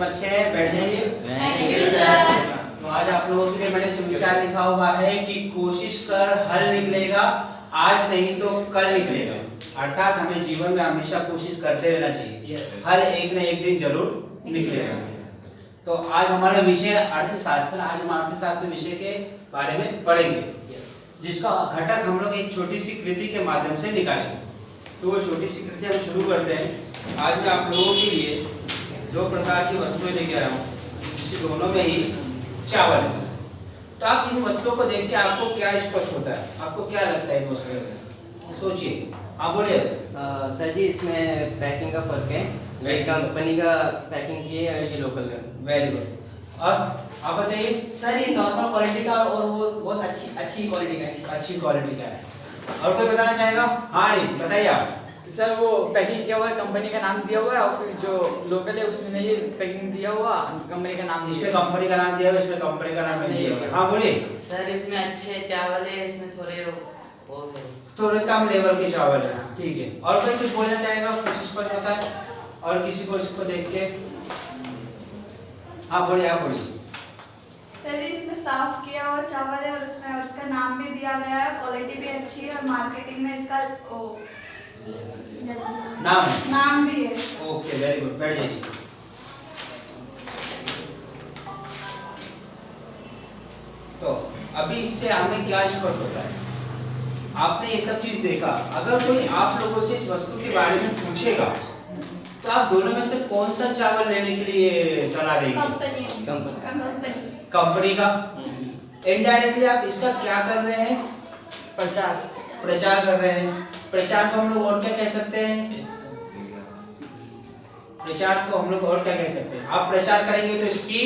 सब अच्छे हैं? बैठ जाइए। Thank you sir. तो आज आप लोगों के लिए मैंने सुविचार लिखा हुआ है कि कोशिश कर हल निकलेगा, आज नहीं तो कल निकलेगा। अर्थात हमें जीवन में हमेशा कोशिश करते रहना चाहिए। हर एक न एक दिन जरूर निकलेगा। तो आज हमारा विषय अर्थशास्त्र। आज हम अर्थशास्त्र विषय के बारे में पढ़ेंगे, जिसका घटक हम लोग एक छोटी सी कृति के माध्यम से निकालेंगे। तो वो छोटी सी कृति हम शुरू करते हैं। आज मैं आप लोगों के लिए दो प्रकार की वस्तुएं लेके आया हूँ, जिस दोनों में ही चावल है। तो आप इन वस्तुओं को देख के आपको क्या स्पष्ट होता है, आपको क्या लगता है इन वस्तुओं में? सोचिए, आप बोलिए। सर जी, इसमें पैकिंग का फर्क है। ये कंपनी का पैकिंग की है और ये लोकल का। Very good. और आप बताइए। सर ये नॉर्मल क्वालिटी का और वो बहुत अच्छी क्वालिटी का है। अच्छी क्वालिटी का है। और कोई बताना चाहेगा? हाँ नहीं, बताइए आप। सर वो पैकिंग किया हुआ है, कंपनी का नाम दिया हुआ है, और फिर जो लोकल है उसमें ये पैकिंग दिया हुआ, कंपनी का नाम इसमें कंपनी का नाम दिया हुआ है, इसमें कंपनी का नाम नहीं दिया हुआ है। हाँ बोलिए। सर इसमें अच्छे चावल है, इसमें थोड़े वो है, थोड़े कम लेवल के चावल है। ठीक है। और कोई कुछ बोलना चाहेगा? कुछ स्पष्ट होता है और किसी को इसको देख के? हाँ बोलिए, आप बोलिए। सर इसमें साफ किया हुआ चावल है और उसमें और उसका नाम भी दिया गया है, क्वालिटी भी अच्छी है और मार्केटिंग में इसका नाम भी है। Okay, very good. बैठ जाइए। तो अभी इससे हमें क्या स्पष्ट होता है? आपने ये सब चीज देखा। अगर कोई आप लोगों से इस वस्तु के बारे में पूछेगा तो आप दोनों में से कौन सा चावल लेने के लिए सलाह देंगे? कंपनी का। इनडायरेक्टली आप इसका क्या कर रहे हैं? प्रचार कर रहे हैं। प्रचार को हम लोग और क्या कह सकते हैं? प्रचार को हम लोग और क्या कह सकते हैं? आप प्रचार करेंगे तो इसकी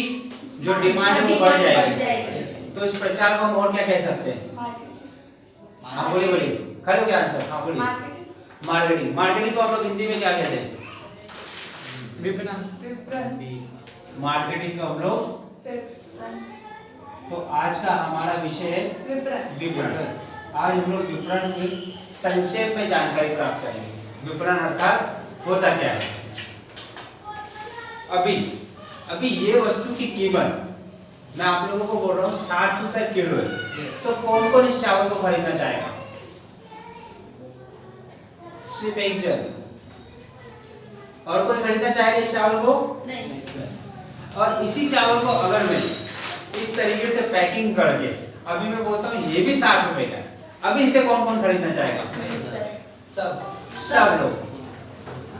जो डिमांड है वो बढ़ जाएगी। तो इस प्रचार को हम और क्या कह सकते हैं? हाँ बोलिए बोलिए, खड़े हो क्या आंसर? हाँ बोलिए। मार्केटिंग। मार्केटिंग को हम लोग हिंदी में क्या कहते हैं? विपणन। मार्केटिंग को हम लोग। तो आज का हमारा विषय है विपणन। आज हम लोग विपणन की संक्षेप में जानकारी प्राप्त करेंगे। विपणन अर्थात होता क्या है? अभी ये वस्तु की कीमत मैं आप लोगों को बोल रहा हूँ 60 रुपए किलो है। तो कौन कौन इस चावल को खरीदना चाहेगा? सिर्फ एक जन। और कोई खरीदना चाहेगा इस चावल को? नहीं। और इसी चावल को अगर मैं इस तरीके से पैकिंग करके अभी मैं बोलता हूँ ये भी 60 रुपए का है, अभी इसे कौन कौन खरीदना चाहेगा? सब लोग,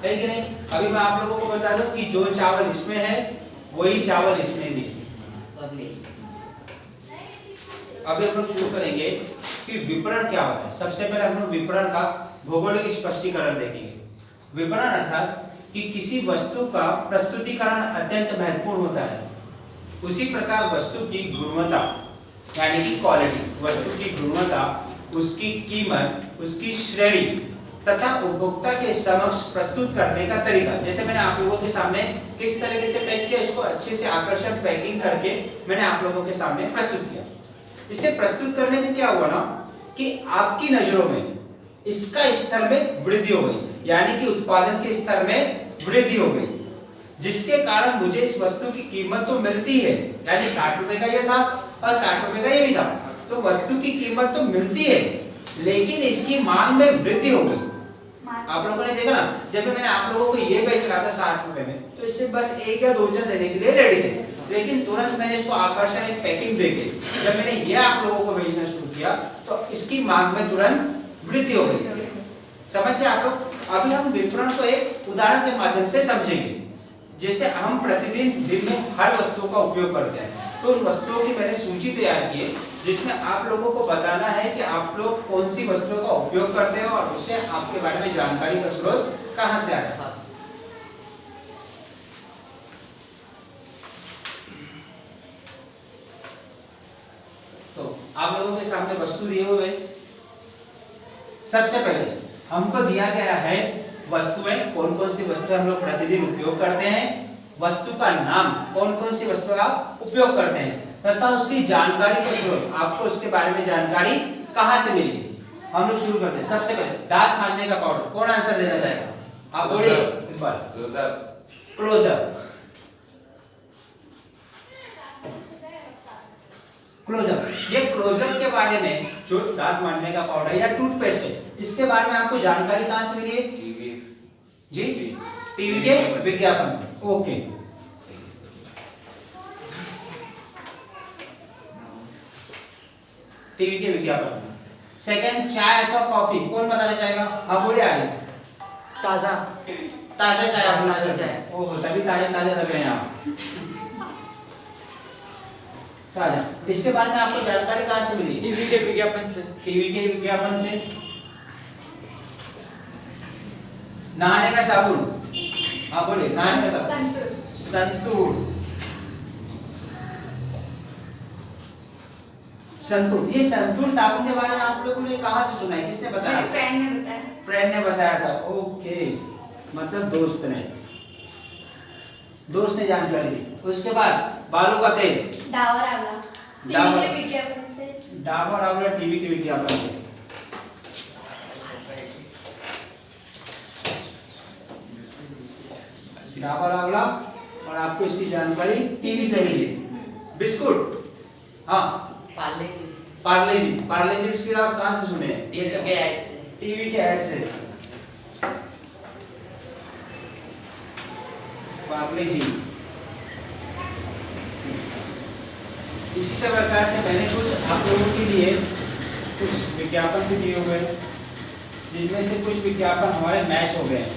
है कि नहीं? अभी मैं आप लोगों को बता दूं कि जो चावल इसमें है वही चावल इसमें भी। अभी हम लोग शुरू करेंगे कि विपणन क्या होता है। सबसे पहले हम लोग विपणन का भौगोलिक स्पष्टीकरण देखेंगे। विपणन अर्थात कि किसी वस्तु का प्रस्तुतिकरण अत्यंत महत्वपूर्ण होता है। उसी प्रकार वस्तु की गुणवत्ता यानी कि क्वालिटी, वस्तु की गुणवत्ता, उसकी कीमत, उसकी श्रेणी तथा उपभोक्ता के समक्ष प्रस्तुत करने का तरीका। जैसे मैंने आप लोगों के सामने किस तरीके से पैक किया, इसको अच्छे से आकर्षक पैकिंग करके मैंने आप लोगों के सामने प्रस्तुत किया। इसे प्रस्तुत करने से क्या हुआ ना कि आपकी नजरों में इसका स्तर में वृद्धि हो गई, यानी कि उत्पादन के स्तर में वृद्धि हो गई, जिसके कारण मुझे इस वस्तु की कीमत तो मिलती है, यानी 60 रुपए का ये था और 60 रुपए का ये भी था। तो वस्तु की कीमत तो मिलती है, लेकिन इसकी मांग में वृद्धि हो गई। आप लोगों ने देखा ना, जब मैंने आप लोगों को ये बेच रहा था 60 रुपए में, तो इससे बस एक या दो जन लेने के लिए रेडी थे, लेकिन तुरंत मैंने इसको आकर्षक पैकिंग देके जब मैंने ये आप लोगों को बेचना शुरू किया तो इसकी मांग में तुरंत वृद्धि हो गई। समझ गए आप लोग? अभी हम विपणन को एक उदाहरण के माध्यम से समझेंगे। जैसे हम प्रतिदिन दिन में हर वस्तुओं का उपयोग करते हैं, तो उन वस्तुओं की मैंने सूची तैयार की है, जिसमें आप लोगों को बताना है कि आप लोग कौन सी वस्तुओं का उपयोग करते हैं और उसे आपके बारे में जानकारी का स्रोत कहां से आया। तो आप लोगों के सामने वस्तु दिए हुए। सबसे पहले हमको दिया गया है वस्तुएं, कौन कौन सी वस्तुएं हम लोग प्रतिदिन उपयोग करते हैं, वस्तु का नाम, कौन कौन सी वस्तु का उपयोग करते हैं, तथा उसकी जानकारी का स्रोत, आपको उसके बारे में जानकारी कहां से मिली। हम लोग शुरू करते हैं। सबसे पहले दांत मांजने का पाउडर। कौन आंसर देना चाहेगा? आप बोलिए एक बार। क्लोजर। क्लोजअप, ये क्लोजअप के बारे में जो दांत मांजने का पाउडर या टूथपेस्ट है, इसके बारे में आपको जानकारी कहाँ से मिली है? जी, टीवी के विज्ञापन से। ओके, टीवी के विज्ञापन। सेकंड, चाय अथवा कॉफी, कौन बताना चाहेगा? हाँ बोलिए आगे। ताज़ा ताजा चाय, आप ताज़ा चाय। ओह तभी ताजे ताजे लग रहे हैं आप। ताजा, इसके बारे में आपको जानकारी कहाँ से मिली? टीवी के विज्ञापन से। टीवी के विज्ञापन से। नहाने का साबुन, हाँ बोलिए, नहाने का साबुन संतूर। संतूर। संतूर, ये संतूर साबुन के बारे में आप लोगों ने कहाँ से सुना है? किसने बताया? मेरे फ्रेंड ने बताया। फ्रेंड ने बताया था। ओके, मतलब दोस्त ने जानकारी दी। उसके बाद बालों का तेल, डाबर आंवला, डाबर- टीवी के विज्ञापन से। डाबर आंवला टीवी के विज्ञापन से। डाबर आंवला, और आपको इसकी जानकारी टीवी से मिली। बिस्कुट, हाँ पार्ले जी पार्ले जी, पार्ले जी बिस्कुट आप कहाँ से सुने हैं? टीवी के ऐड से। टीवी के ऐड से। पार्ले जी। इसी प्रकार से मैंने कुछ आप लोगों के लिए कुछ विज्ञापन भी दिए हुए हैं, जिनमें से कुछ विज्ञापन हमारे मैच हो गए हैं।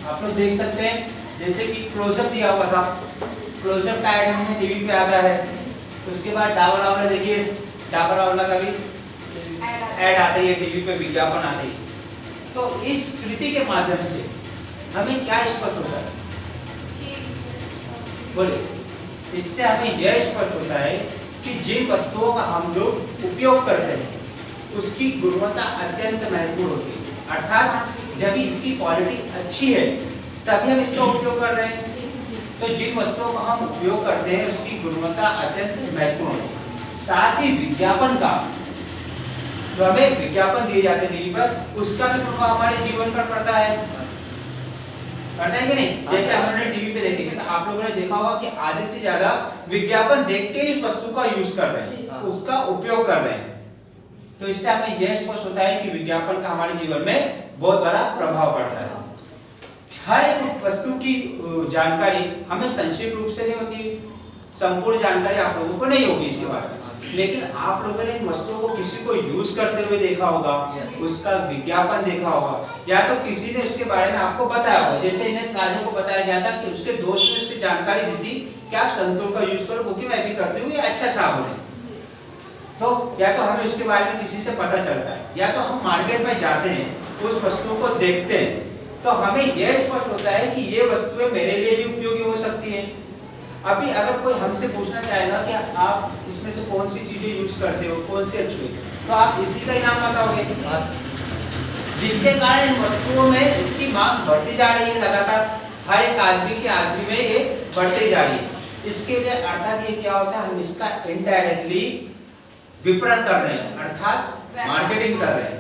आप लोग देख सकते हैं, जैसे कि क्लोजअप दिया हुआ था, क्लोजअप का ऐड हमने टीवी पे आता है। तो उसके बाद डाबर आंवला, देखिए डाबर आंवला का भी ऐड आता है, टीवी पे विज्ञापन आते हैं। तो इस कृति के माध्यम से हमें क्या स्पष्ट होता है? बोलिए। इससे हमें यह स्पष्ट होता है कि जिन वस्तुओं का हम लोग उपयोग करते हैं उसकी गुणवत्ता अत्यंत महत्वपूर्ण होती है। अर्थात जब इसकी क्वालिटी अच्छी है तभी हम इसका उपयोग कर रहे हैं। तो जिन वस्तुओं का हम उपयोग करते हैं उसकी गुणवत्ता अत्यंत महत्वपूर्ण है। साथ ही विज्ञापन का, जो हमें विज्ञापन दिए जाते हैं टीवी पर, उसका भी प्रभाव हमारे जीवन पर पड़ता है। पड़ता है कि नहीं? जैसे हमने टीवी पे देखी, इसमें आप लोगों ने देखा होगा कि आधे से ज्यादा विज्ञापन देख के इस वस्तु का यूज कर रहे हैं, उसका उपयोग कर रहे हैं। तो इससे हमें यह स्पष्ट होता है कि विज्ञापन का हमारे जीवन में बहुत बड़ा प्रभाव पड़ता है। हर एक वस्तु की जानकारी हमें संक्षिप्त रूप से नहीं होती, संपूर्ण जानकारी आप लोगों को नहीं होगी इसके बारे में। लेकिन आप लोगों ने इन वस्तुओं को किसी को यूज करते हुए देखा होगा, उसका विज्ञापन देखा होगा, या तो किसी ने उसके बारे में आपको बताया होगा। जैसे इन्हें काजों को बताया गया था कि उसके दोस्त ने उसकी जानकारी दी थी कि आप संतूर का यूज करो क्योंकि मैं भी करती हूँ, ये अच्छा साबुन है। तो या तो हमें उसके बारे में किसी से पता चलता है, या तो हम मार्केट में जाते हैं, उस वस्तुओं को देखते हैं, तो हमें यह स्पष्ट होता है कि ये वस्तुएं मेरे लिए भी उपयोगी हो सकती हैं। अभी अगर कोई हमसे पूछना चाहेगा कि आप इसमें से कौन सी चीजें यूज करते हो, कौन सी अच्छी है, तो आप इसी का ही नाम बताओगे, जिसके कारण इन वस्तुओं में इसकी मांग बढ़ती जा रही है लगातार। हर एक आदमी में ये बढ़ती जा रही है। इसके लिए अर्थात ये क्या होता है, हम इसका इनडायरेक्टली विपणन कर रहे हैं, अर्थात मार्केटिंग कर रहे हैं।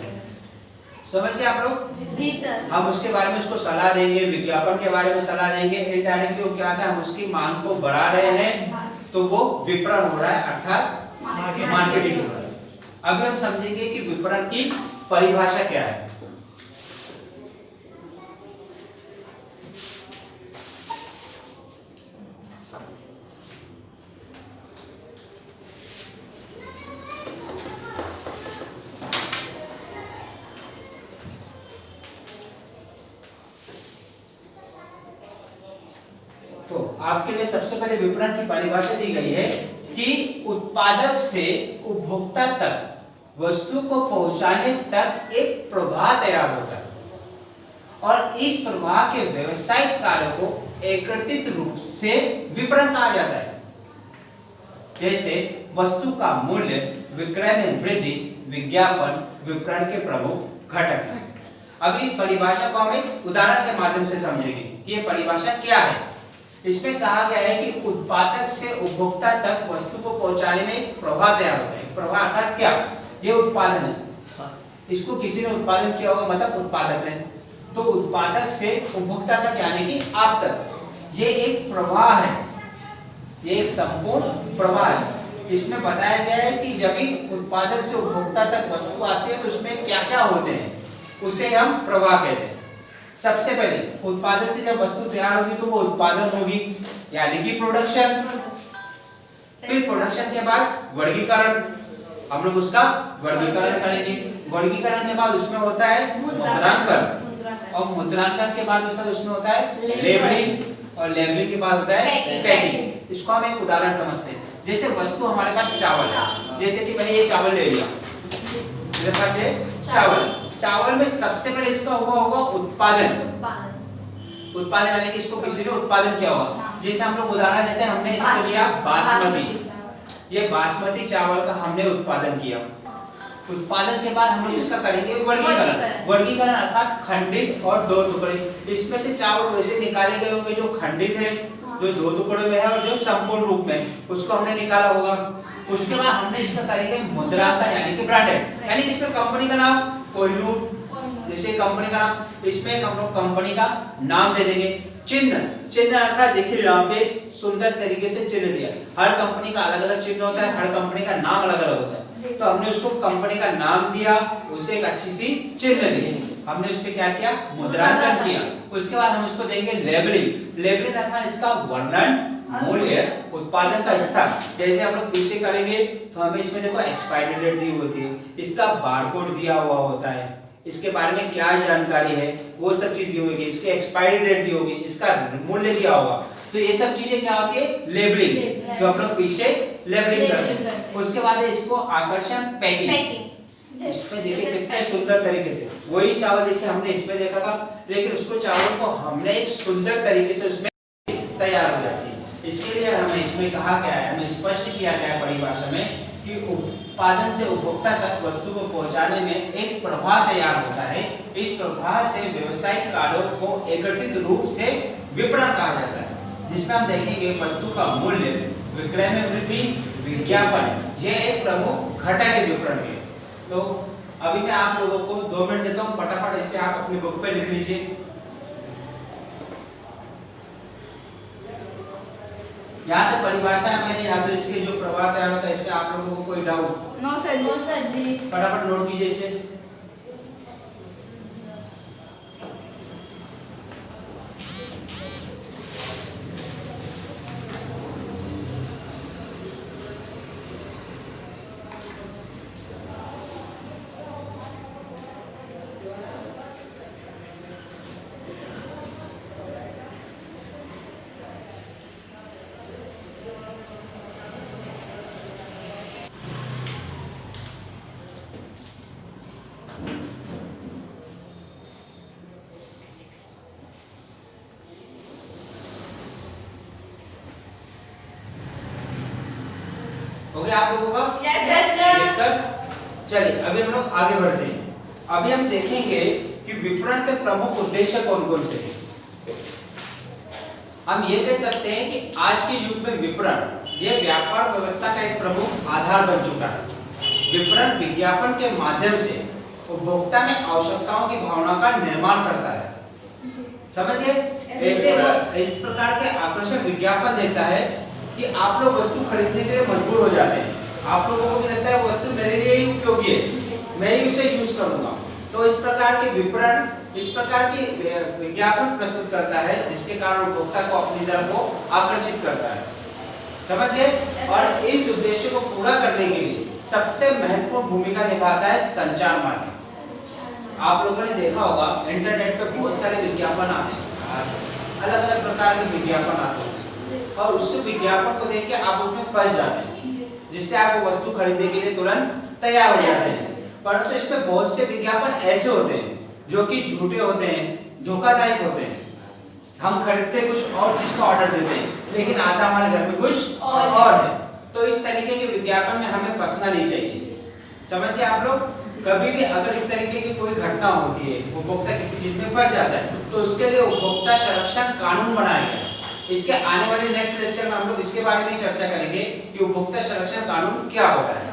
समझ गए आप लोग? जी सर। हम उसके बारे में उसको सलाह देंगे, विज्ञापन के बारे में सलाह देंगे। इनडायरेक्टली वो क्या है, हम उसकी मांग को बढ़ा रहे हैं, तो वो विपणन हो रहा है, अर्थात मार्केटिंग हो रहा है। अब हम समझेंगे कि विपणन की परिभाषा क्या है। तो आपके लिए सबसे पहले विपणन की परिभाषा दी गई है कि उत्पादक से उपभोक्ता तक वस्तु को पहुंचाने तक एक प्रवाह तैयार होता है, और इस प्रवाह के व्यवसायिक कार्य को एकीकृत रूप से विपणन कहा जाता है। जैसे वस्तु का मूल्य, विक्रय में वृद्धि, विज्ञापन विपणन के प्रमुख घटक हैं। अब इस परिभाषा को हम एक उदाहरण के माध्यम से समझेंगे कि ये परिभाषा क्या है। इसमें कहा गया है कि उत्पादक से उपभोक्ता तक वस्तु को पहुंचाने में एक प्रवाह तैयार होता है। प्रवाह अर्थात क्या? ये उत्पादन है, इसको किसी ने उत्पादन किया होगा, मतलब उत्पादक ने। तो उत्पादक से उपभोक्ता तक यानी कि आप तक, ये एक प्रवाह है। ये एक संपूर्ण प्रवाह है। इसमें बताया गया है कि जब भी उत्पादक से उपभोक्ता तक वस्तु आती है तो उसमें क्या क्या होते हैं, उसे हम प्रवाह कहते हैं। सबसे पहले उत्पादक से जब वस्तु तैयार होगी तो वो उत्पादन होगी, यानी कि प्रोडक्शन। फिर प्रोडक्शन के बाद वर्गीकरण, हम लोग उसका वर्गीकरण करेंगे। वर्गीकरण के बाद उसमें होता है मुद्रांकन, और मुद्रांकन के बाद उसमें होता है लेबलिंग, और लेबलिंग के बाद होता है पैकिंग। इसको हम एक उदाहरण समझते हैं। जैसे वस्तु हमारे पास चावल है, जैसे कि मैंने ये चावल ले लिया, मेरे पास है चावल। चावल में सबसे पहले इसका हुआ होगा उत्पादन, उत्पादन यानी कि इसको किसी ने उत्पादन किया होगा। जैसे हम लोग उदाहरण लेते हैं, हमने इसको लिया बासमती, ये बासमती चावल का हमने उत्पादन किया। उत्पादन के बाद हम लोग इसका करेंगे वर्गीकरण। वर्गीकरण अर्थात खंडित और दो टुकड़े। इसमें से चावल वैसे निकाले गए होंगे जो खंडित है, जो दो टुकड़े में है, और जो संपूर्ण रूप में, उसको हमने निकाला होगा। उसके बाद हमने इसका करेंगे मुद्रांकन यानी कि ब्रांडेड, यानी कि इसमें कंपनी का नाम कोहिनूर, जैसे कंपनी का नाम, इसमें हम लोग कंपनी का नाम दे देंगे। चिन्ह, चिन्ह अर्थात देखिए यहाँ पे सुंदर तरीके से चिन्ह दिया। हर कंपनी का अलग अलग चिन्ह होता है, हर कंपनी का नाम अलग अलग होता है। तो हमने उसको कंपनी का नाम दिया, उसे एक अच्छी सी चिन्ह दी, हमने उस पे क्या किया, मुद्रांकन किया। उसके बाद हम इसको देंगे लेबलिंग। लेबलिंग अर्थात इसका वर्णन, मूल्य, उत्पादन का स्तर। जैसे हम लोग पीछे करेंगे तो हमें इसमें देखो एक्सपायरी डेट दी होती है, इसका बारकोड दिया हुआ होता है, इसके बारे में क्या जानकारी है वो सब चीज दी होगी, इसकी एक्सपायरी डेट दी होगी, इसका मूल्य दिया होगा। तो ये सब चीजें क्या होती है, लेबलिंग, जो हम लोग पीछे लेबलिंग करते हैं। उसके बाद है इसको आकर्षण, पैकिंग। इसमें देखिए कितने सुंदर तरीके से, वही चावल देखिए हमने इसमें देखा था, लेकिन उसको चावल को हमने एक सुंदर तरीके से उसमें तैयार हो जाती है। इसके लिए हमें इसमें कहा गया है, हमें स्पष्ट किया गया है परिभाषा में कि उत्पादन से उपभोक्ता तक वस्तु को पहुंचाने में एक प्रवाह तैयार होता है। इस प्रवाह से व्यवसायिक कार्यों को एकत्रित रूप से विपणन कहा जाता है, जिसमें हम देखेंगे वस्तु का मूल्य, विक्रय में वृद्धि, विज्ञापन, ये एक प्रमुख घटक है विपणन के। तो अभी मैं आप लोगों को 2 मिनट देता हूँ, फटाफट इसे आप अपनी बुक पे लिख लीजिए। यहाँ तक परिभाषा में या तो इसके जो प्रवाह तैयार होता है, इस पे आप लोगों को कोई डाउट? नो सर जी। फटाफट नोट कीजिए इसे। हो गया आप लोगों का? Yes sir. चलिए अभी हम लोग आगे बढ़ते हैं। अभी हम देखेंगे कि विपणन के प्रमुख उद्देश्य कौन कौन से हैं। हम ये कह सकते हैं कि आज के युग में विपणन ये व्यापार व्यवस्था का एक प्रमुख आधार बन चुका है। विपणन विज्ञापन के माध्यम से उपभोक्ता में आवश्यकताओं की भावना का निर्माण करता है, समझ गए? ऐसे इस प्रकार के आकर्षक विज्ञापन देता है कि आप लोग वस्तु खरीदने के लिए मजबूर हो जाते हैं। आप लोगों को भी लगता है वस्तु मेरे लिए ही उपयोगी है, मैं ही उसे यूज करूंगा। तो इस प्रकार के विपणन इस प्रकार की विज्ञापन प्रस्तुत करता है, जिसके कारण उपभोक्ता को अपनी तरफ को आकर्षित करता है, समझ गए? और इस उद्देश्य को पूरा करने के लिए सबसे महत्वपूर्ण भूमिका निभाता है संचार माध्यम। आप लोगों ने देखा होगा इंटरनेट पे बहुत सारे विज्ञापन आते हैं, अलग अलग प्रकार के विज्ञापन आते हैं, और उस विज्ञापन को देख के आप उसमें फंस जाते हैं, जिससे आप वो वस्तु खरीदने के लिए तुरंत तैयार हो जाते हैं। परंतु इसमें बहुत से विज्ञापन ऐसे होते हैं जो कि झूठे होते हैं, धोखादायक होते हैं। हम खरीदते कुछ और चीज का ऑर्डर देते हैं, लेकिन आता हमारे घर में कुछ और है। तो इस तरीके के विज्ञापन में हमें फंसना नहीं चाहिए, समझ गए आप लोग? कभी भी अगर इस तरीके की कोई घटना होती है, उपभोक्ता किसी चीज में फंस जाता है, तो उसके लिए उपभोक्ता संरक्षण कानून बनाया गया है। इसके आने वाले नेक्स्ट लेक्चर में हम लोग इसके बारे में चर्चा करेंगे कि उपभोक्ता संरक्षण कानून क्या होता है।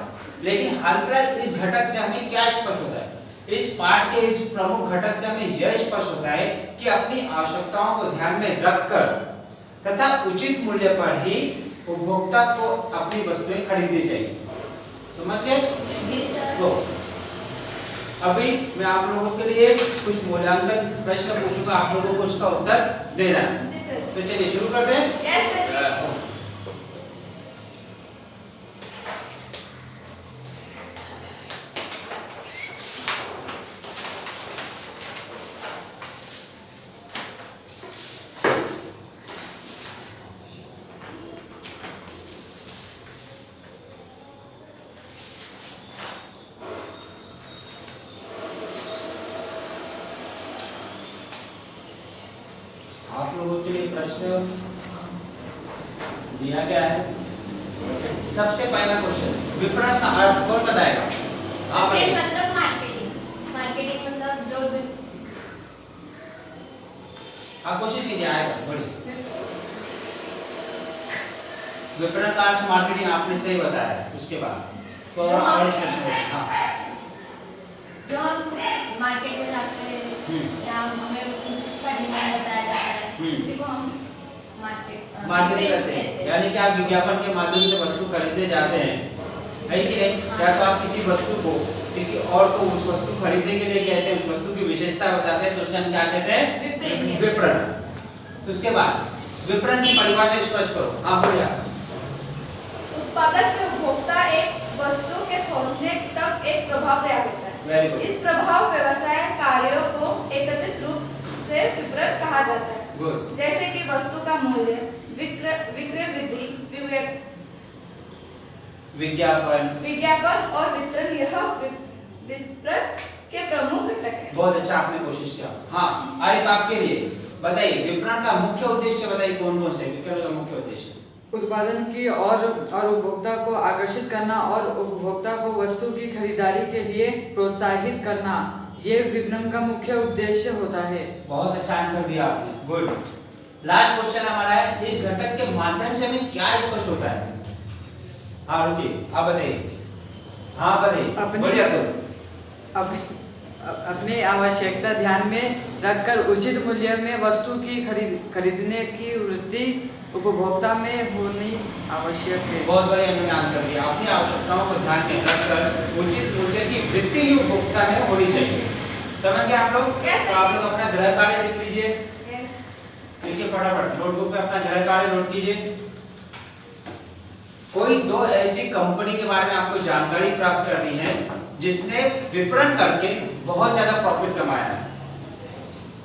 लेकिन हाल फिलहाल इस घटक से हमें क्या स्पष्ट होता है? इस पाठ के इस प्रमुख घटक से हमें यह स्पष्ट होता है कि अपनी आवश्यकताओं को ध्यान में रखकर तथा उचित मूल्य पर ही उपभोक्ता को अपनी वस्तुएं खरीदनी चाहिए। समझ गए? जी सर। तो अभी मैं आप लोगों के लिए कुछ मूल्यांकन प्रश्न पूछूंगा, आप लोगों को उसका उत्तर देना है। जी सर। तो चलिए शुरू करते हैं। Yes sir. आप लोगों के लिए प्रश्न दिया गया है। सबसे पहला क्वेश्चन, विपणन का अर्थ कौन बताएगा? आप ये बताइए। मतलब मार्केटिंग। मार्केटिंग मतलब जो आप कोशिश कीजिए, आएगा बढ़िए। विपणन का अर्थ मार्केटिंग आपने सही बताया है। उसके बाद तो और प्रश्न है। हाँ जो हम मार्केट में जाते हैं या हमें उसका डिमांड बताया जाता है, उसी को हम मार्केटिंग करते हैं। यानी कि आप विज्ञापन के माध्यम से वस्तु खरीदने जाते हैं, है कि नहीं? या तो आप किसी वस्तु को किसी और को उस वस्तु खरीदने के लिए कहते हैं, उस वस्तु की विशेषता बताते हैं, तो उसे हम क्या कहते हैं? विपणन। उसके बाद विपणन की परिभाषा स्पष्ट करो। आप बोलिए। उत्पादक से उपभोक्ता एक वस्तु के पहुंचने तक एक प्रभाव तैयार होता है। Very good. इस प्रभाव व्यवसाय कार्यों को एकत्रित रूप से विपणन कहा जाता है। गुड। जैसे कि वस्तु का मूल्य, विक्रय वृद्धि, विज्ञापन और वितरण, यह विपणन के प्रमुख घटक है। बहुत अच्छा, आपने कोशिश किया। हाँ आरिफ, आपके लिए बताइए विपणन का मुख्य उद्देश्य बताइए, कौन कौन से विपणन का मुख्य उद्देश्य? उत्पादन की और उपभोक्ता को आकर्षित करना और उपभोक्ता को वस्तु की खरीदारी के लिए प्रोत्साहित करना, ये विपणन का मुख्य उद्देश्य होता है। बहुत अच्छा आंसर दिया आपने, गुड। लास्ट क्वेश्चन हमारा है, इस घटक के माध्यम से हमें क्या स्पष्ट होता है? हाँ रुकिए, आप बताइए। हाँ बताइए, बोलिए आप। अपनी आवश्यकता ध्यान में रखकर उचित मूल्य में वस्तु की खरीदने की वृत्ति उपभोक्ता में होनी आवश्यक है। बहुत बढ़िया इन्होंने आंसर दिया। अपनी आवश्यकताओं को ध्यान में रखकर उचित मूल्य की वृत्ति ही उपभोक्ता में होनी चाहिए। समझ गए आप लोग? Yes, तो आप लोग अपना गृह कार्य लिख लीजिए। Yes. लिखिए फटाफट, नोटबुक पे अपना गृह कार्य नोट कीजिए। कोई दो ऐसी कंपनी के बारे में आपको जानकारी प्राप्त करनी है जिसने विपणन करके बहुत ज्यादा प्रॉफिट कमाया है।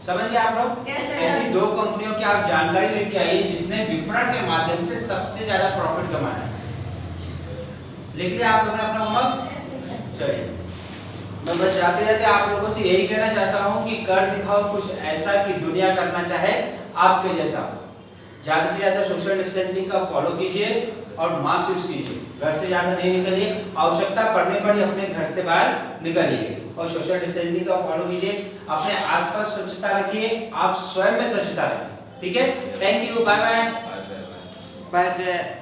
समझ गए आप लोग? Yes, sir. ऐसी दो कंपनियों की आप जानकारी लेके आइए जिसने विपणन के माध्यम से सबसे ज्यादा प्रॉफिट कमाया है। लिख लिया आप लोगों ने अपना होमवर्क? चलिए, मैं बस जाते जाते आप लोगों से यही कहना चाहता हूँ कि कर दिखाओ कुछ ऐसा कि दुनिया करना चाहे आपके जैसा। ज्यादा से ज्यादा सोशल डिस्टेंसिंग का फॉलो कीजिए और मास्क यूज कीजिए। घर से ज्यादा नहीं निकलिए, आवश्यकता पड़ने पर ही अपने घर से बाहर निकलिए और सोशल डिस्टेंसिंग का फॉलो कीजिए। अपने आसपास स्वच्छता रखिए, आप स्वयं में स्वच्छता रखिए। ठीक है, thank you, bye bye. Bye.